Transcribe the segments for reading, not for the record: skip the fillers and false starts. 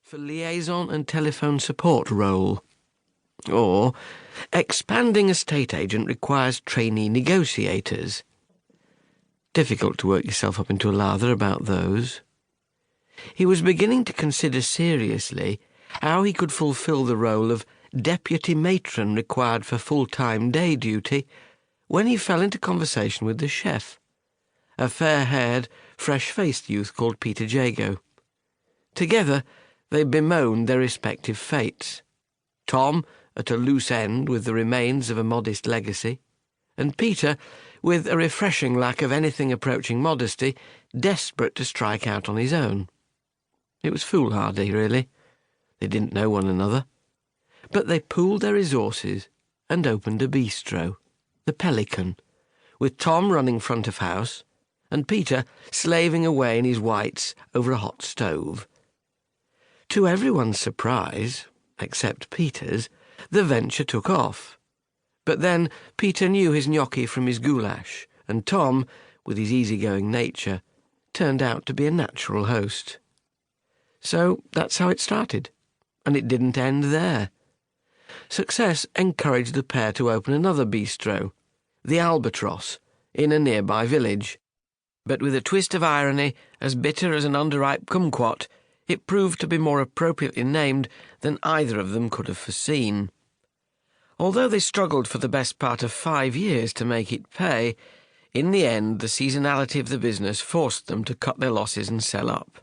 for liaison and telephone support role. Or, expanding estate agent requires trainee negotiators. Difficult to work yourself up into a lather about those. He was beginning to consider seriously how he could fulfil the role of deputy matron required for full-time day duty when he fell into conversation with the chef, a fair-haired, fresh-faced youth called Peter Jago. Together, they bemoaned their respective fates. Tom at a loose end with the remains of a modest legacy, and Peter with a refreshing lack of anything approaching modesty, desperate to strike out on his own. It was foolhardy, really. They didn't know one another. But they pooled their resources and opened a bistro, the Pelican, with Tom running front of house and Peter slaving away in his whites over a hot stove. To everyone's surprise, except Peter's, the venture took off. But then Peter knew his gnocchi from his goulash, and Tom, with his easygoing nature, turned out to be a natural host. So that's how it started, and it didn't end there. Success encouraged the pair to open another bistro, the Albatross, in a nearby village. But with a twist of irony as bitter as an underripe kumquat, it proved to be more appropriately named than either of them could have foreseen. Although they struggled for the best part of 5 years to make it pay, in the end the seasonality of the business forced them to cut their losses and sell up.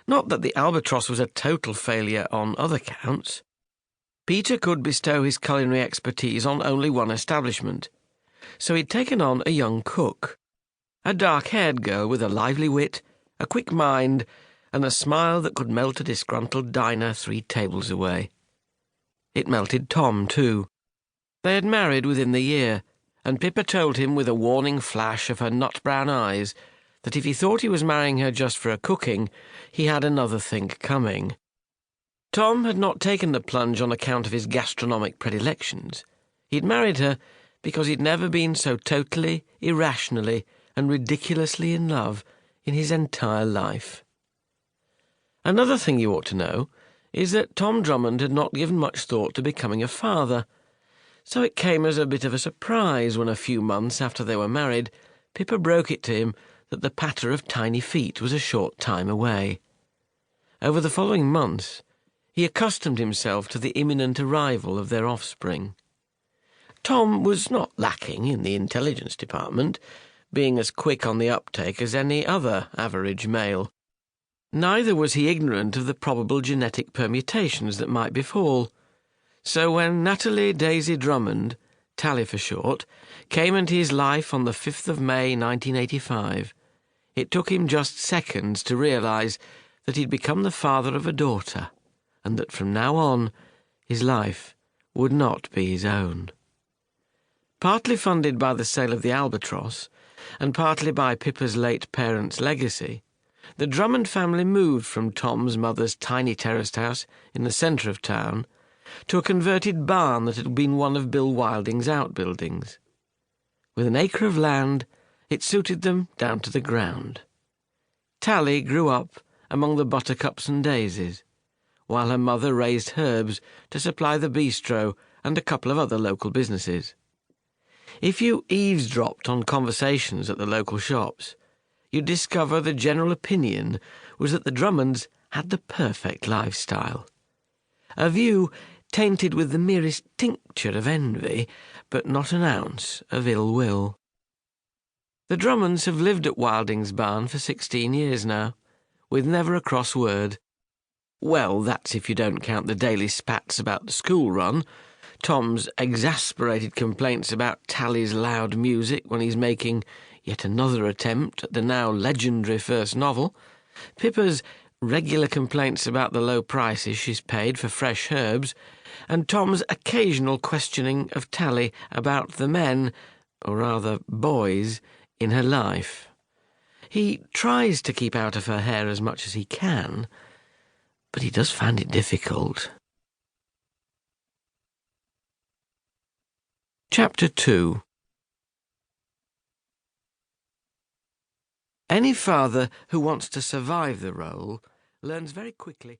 Not that the Albatross was a total failure on other counts. Peter could bestow his culinary expertise on only one establishment, so he'd taken on a young cook, a dark-haired girl with a lively wit, a quick mind, and a smile that could melt a disgruntled diner 3 tables away. It melted Tom, too. They had married within the year, and Pippa told him with a warning flash of her nut-brown eyes that if he thought he was marrying her just for her cooking, he had another think coming. Tom had not taken the plunge on account of his gastronomic predilections. He'd married her because he'd never been so totally, irrationally, and ridiculously in love in his entire life. Another thing you ought to know is that Tom Drummond had not given much thought to becoming a father, so it came as a bit of a surprise when a few months after they were married, Pippa broke it to him that the patter of tiny feet was a short time away. Over the following months, he accustomed himself to the imminent arrival of their offspring. Tom was not lacking in the intelligence department, being as quick on the uptake as any other average male. Neither was he ignorant of the probable genetic permutations that might befall. So when Natalie Daisy Drummond, Tally for short, came into his life on the 5th of May 1985, it took him just seconds to realise that he'd become the father of a daughter, and that from now on his life would not be his own. Partly funded by the sale of the Albatross, and partly by Pippa's late parents' legacy, the Drummond family moved from Tom's mother's tiny terraced house in the centre of town to a converted barn that had been one of Bill Wilding's outbuildings. With an acre of land, it suited them down to the ground. Tally grew up among the buttercups and daisies, while her mother raised herbs to supply the bistro and a couple of other local businesses. If you eavesdropped on conversations at the local shops, you'd discover the general opinion was that the Drummonds had the perfect lifestyle. A view tainted with the merest tincture of envy, but not an ounce of ill will. The Drummonds have lived at Wilding's barn for 16 years now, with never a cross word. Well, that's if you don't count the daily spats about the school run, Tom's exasperated complaints about Tally's loud music when he's making yet another attempt at the now legendary first novel, Pippa's regular complaints about the low prices she's paid for fresh herbs, and Tom's occasional questioning of Tally about the men, or rather boys, in her life. He tries to keep out of her hair as much as he can, but he does find it difficult. Chapter 2. Any father who wants to survive the role learns very quickly